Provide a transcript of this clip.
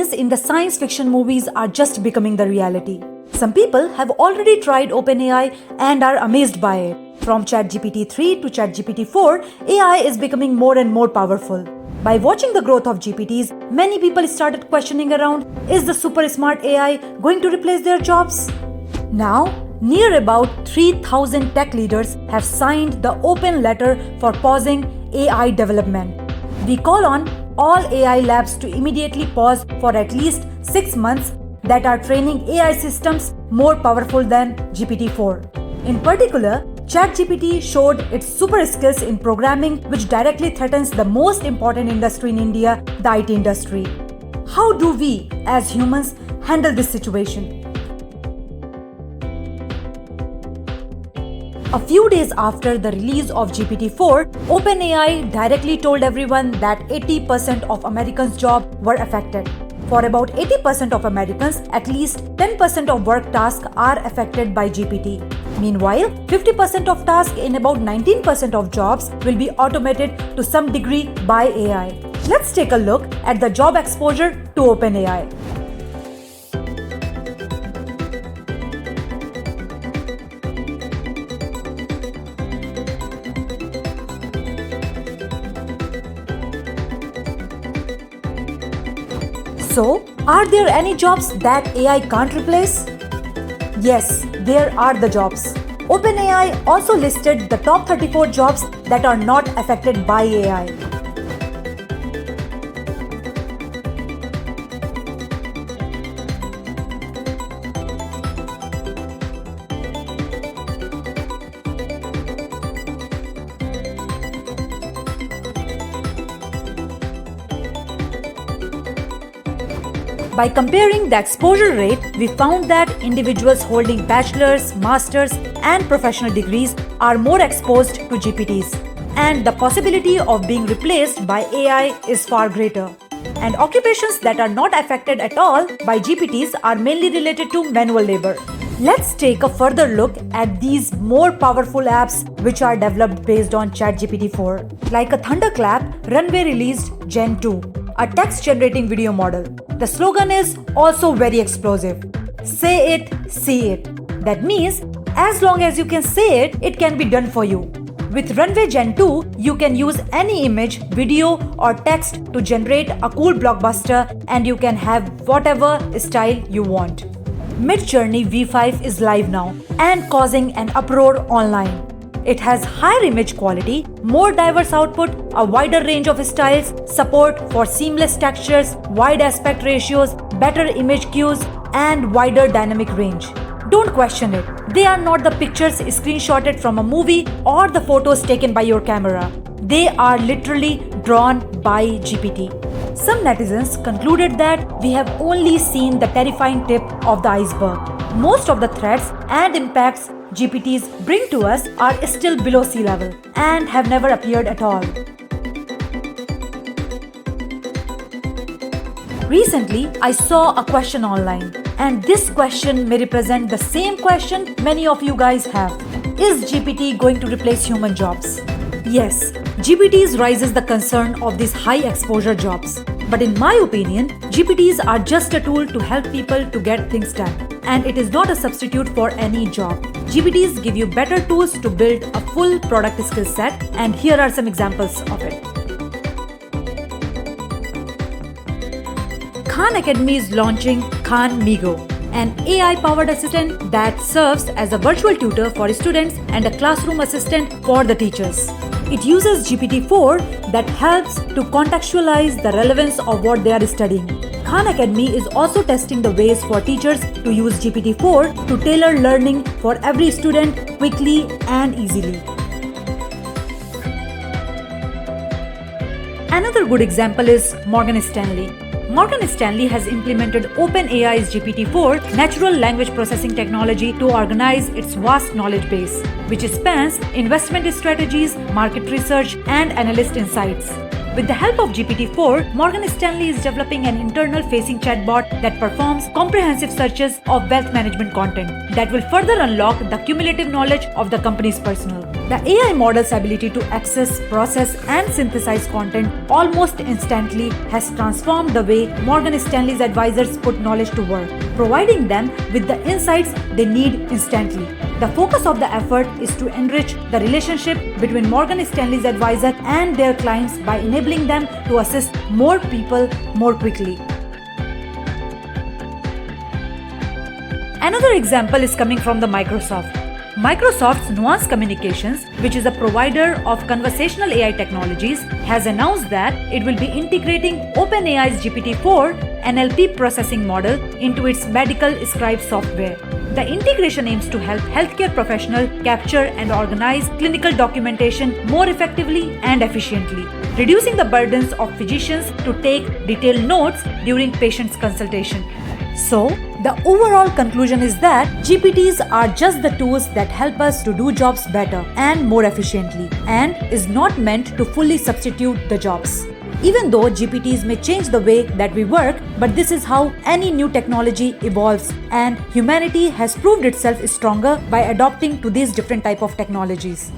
things in the science fiction movies are just becoming the reality. Some people have already tried OpenAI and are amazed by it. From ChatGPT 3 to ChatGPT 4, AI is becoming more and more powerful. By watching the growth of GPTs, many people started questioning around, is the super smart AI going to replace their jobs? Now, near about 3,000 tech leaders have signed the open letter for pausing AI development. We call on all AI labs to immediately pause for at least 6 months that are training AI systems more powerful than GPT-4. In particular, ChatGPT showed its super skills in programming, which directly threatens the most important industry in India, the IT industry. How do we, as humans, handle this situation? A few days after the release of GPT-4, OpenAI directly told everyone that 80% of Americans' jobs were affected. For about 80% of Americans, at least 10% of work tasks are affected by GPT. Meanwhile, 50% of tasks in about 19% of jobs will be automated to some degree by AI. Let's take a look at the job exposure to OpenAI. So, are there any jobs that AI can't replace? Yes, there are the jobs. OpenAI also listed the top 34 jobs that are not affected by AI. By comparing the exposure rate, we found that individuals holding bachelor's, master's, and professional degrees are more exposed to GPTs, and the possibility of being replaced by AI is far greater. And occupations that are not affected at all by GPTs are mainly related to manual labor. Let's take a further look at these more powerful apps which are developed based on ChatGPT 4. Like a thunderclap, Runway released Gen 2, a text-generating video model. The slogan is also very explosive. Say it, see it. That means, as long as you can say it, it can be done for you. With Runway Gen 2, you can use any image, video, or text to generate a cool blockbuster, and you can have whatever style you want. Midjourney V5 is live now and causing an uproar online. It has higher image quality, more diverse output, a wider range of styles, support for seamless textures, wide aspect ratios, better image cues, and wider dynamic range. Don't question it. They are not the pictures screenshotted from a movie or the photos taken by your camera. They are literally drawn by GPT. Some netizens concluded that we have only seen the terrifying tip of the iceberg. Most of the threats and impacts GPTs bring to us are still below sea level and have never appeared at all. Recently, I saw a question online, and this question may represent the same question many of you guys have. Is GPT going to replace human jobs? Yes, GPTs raises the concern of these high exposure jobs. But in my opinion, GPTs are just a tool to help people to get things done. And it is not a substitute for any job. GPTs give you better tools to build a full product skill set, and here are some examples of it. Khan Academy is launching Khan Migo, an AI-powered assistant that serves as a virtual tutor for students and a classroom assistant for the teachers. It uses GPT-4 that helps to contextualize the relevance of what they are studying. Khan Academy is also testing the ways for teachers to use GPT-4 to tailor learning for every student quickly and easily. Another good example is Morgan Stanley. Morgan Stanley has implemented OpenAI's GPT-4 natural language processing technology to organize its vast knowledge base, which spans investment strategies, market research, and analyst insights. With the help of GPT-4, Morgan Stanley is developing an internal-facing chatbot that performs comprehensive searches of wealth management content that will further unlock the cumulative knowledge of the company's personnel. The AI model's ability to access, process, and synthesize content almost instantly has transformed the way Morgan Stanley's advisors put knowledge to work, providing them with the insights they need instantly. The focus of the effort is to enrich the relationship between Morgan Stanley's advisor and their clients by enabling them to assist more people more quickly. Another example is coming from the Microsoft. Microsoft's Nuance Communications, which is a provider of conversational AI technologies, has announced that it will be integrating OpenAI's GPT-4 NLP processing model into its medical scribe software. The integration aims to help healthcare professionals capture and organize clinical documentation more effectively and efficiently, reducing the burdens of physicians to take detailed notes during patients' consultation. So, the overall conclusion is that GPTs are just the tools that help us to do jobs better and more efficiently, and is not meant to fully substitute the jobs. Even though GPTs may change the way that we work, but this is how any new technology evolves, and humanity has proved itself stronger by adopting to these different type of technologies.